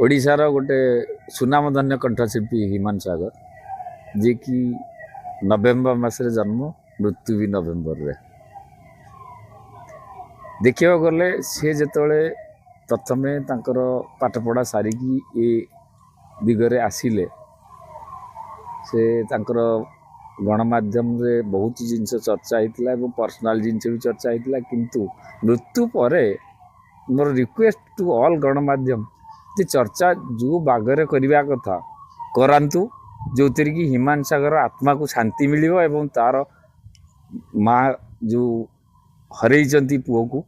ओडिशार गोटे सुनामधन्य कंठशिल्पी हिमान सागर जी की नवेम्बर मासरे जन्म मृत्यु भी नवेम्बर रे देखा गले सी जिते प्रथमे पाठपढ़ा सारिकी ए दिगरे आसिले से गणमाध्यम रे बहुत जिनस चर्चा होता है पर्सनाल जिनस भी चर्चा होता किंतु मृत्यु पर मोर रिक्वेस्ट टू ऑल गणमाध्यम जे चर्चा जो बागरे करवा कथा करातु जो थी कि हिमान सागर आत्मा को शांति मिलियो एवं तार माँ जो हरई पुओ को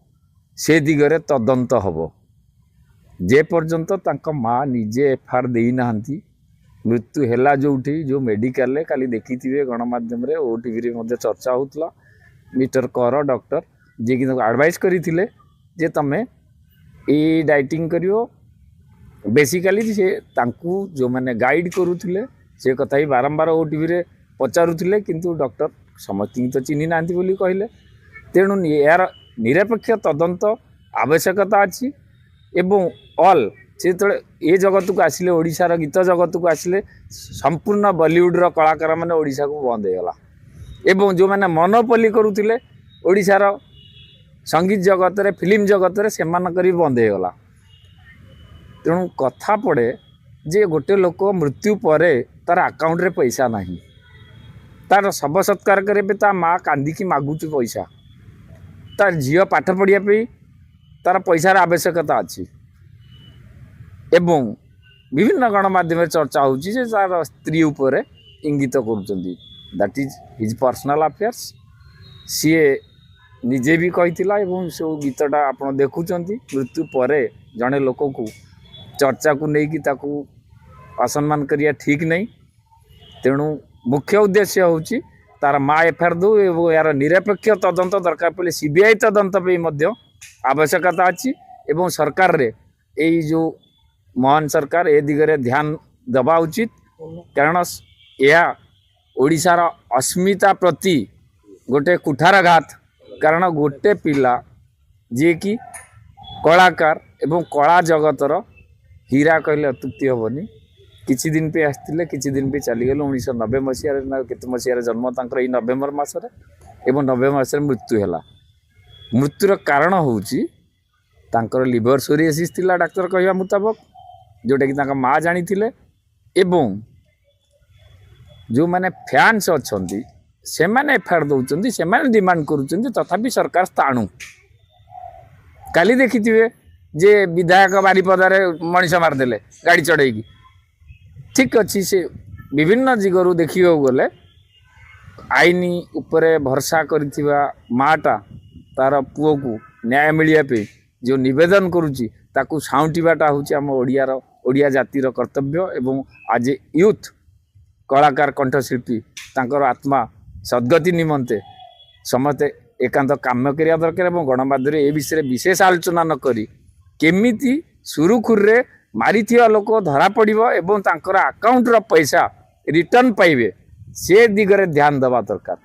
से दिगरे तदंत हब जे पर्यंत तांका माँ निजे एफआईआर दे ना मृत्यु है जो मेडिकल काली देखी थे गणमाध्यम ओटीवी चर्चा होता मिस्टर कर डॉक्टर जे कि एडवाइस करते जे तमें ये डाइटिंग करियो बेसिकली से तांकू जो मैंने गाइड करुले से कथा ही बारंबार ओटीवी रे पचारुले किंतु डॉक्टर समस्त तो चिन्ह ना कहले तेणु यार निरपेक्ष तदंत आवश्यकता अच्छी एवं ऑल से ये जगत को आसिले ओडिशार गीत जगत को आसिले संपूर्ण बॉलीवुड रो कलाकार मैंने ओडिशा को बंद होगला एवं जो मैंने मनोपली करुले ओडिशार संगीत जगत रे फिल्म जगत रे सेमानकर भी बंद होगला तेणु कथा पड़े जे गोटे लोक मृत्यु पर तार अकाउंट रे पैसा नहीं तार शव सत्कार करे ता माँ कांदिकी मागुची पैसा तार झील पाठ पढ़ापी तार पैसार आवश्यकता अच्छी एवं विभिन्न गणमाध्यम चर्चा होची जे तार स्त्री उपर इंगित करुचंदी that is his personal affairs सी निजे भी कहीथिला एवं से गीतटा आप देखुचंती मृत्यु पर जड़े लोक को चर्चा को लेकिन ताकू असम्मान करिया ठीक नहीं तेणु मुख्य उद्देश्य होची तार माँ एफआईआर दो एवं यार निरपेक्ष तदंत दरकार पड़े सीबीआई तदंत पे आवश्यकता अच्छी एवं सरकार रे यही जो महान सरकार ए दिगरे ध्यान दबा उचित कारण यह ओडिशार अस्मिता प्रति गोटे कुठारघात कारण गोटे पिला जी कि कलाकार एवं कला जगतर हीरा कहले अत्युक्ति हेनी किछि दिन पे आसते किछि दिन पे चलीगले 1990 मसीह केत मसीह जन्म तक ये नवेम्बर मसरे एवं नवेम्बर मसरे मृत्यु है मृत्युर कारण होकर लिवर सोरिएसिस थिला डाक्तर कहवा मुताबक जोटा कि माँ जानी एवं जो मैंने फैंस अच्छा से मैंने एफआईआर दौरान से डिमांड करुँच तथापि सरकार स्थाणु काली देखी थे जे विधायक बारिपदारे मनीष मारदेले गाड़ी चढ़ेगी ठीक अच्छी से विभिन्न दिगरू देखा गले आईन उपरे भरसा करिथिबा माटा तार पुओ को न्याय मिलिया जो निवेदन करुच्ची ताकू साउंटीबाटा हूँ आम ओडिया जातिर कर्तव्य एवं आज यूथ कलाकार कंठशिल्पी तांकर आत्मा सद्गति निमंते समस्ते एकांत काम करिया दरकार एवं गणमाध्यम ए विषय विशेष आलोचना न करी केमिति सुरुखुरे मारी लोक धरा पड़ो एवं तांकर अकाउंट रो पैसा रिटर्न पाइबे से दिगरे ध्यान दबा दरकार।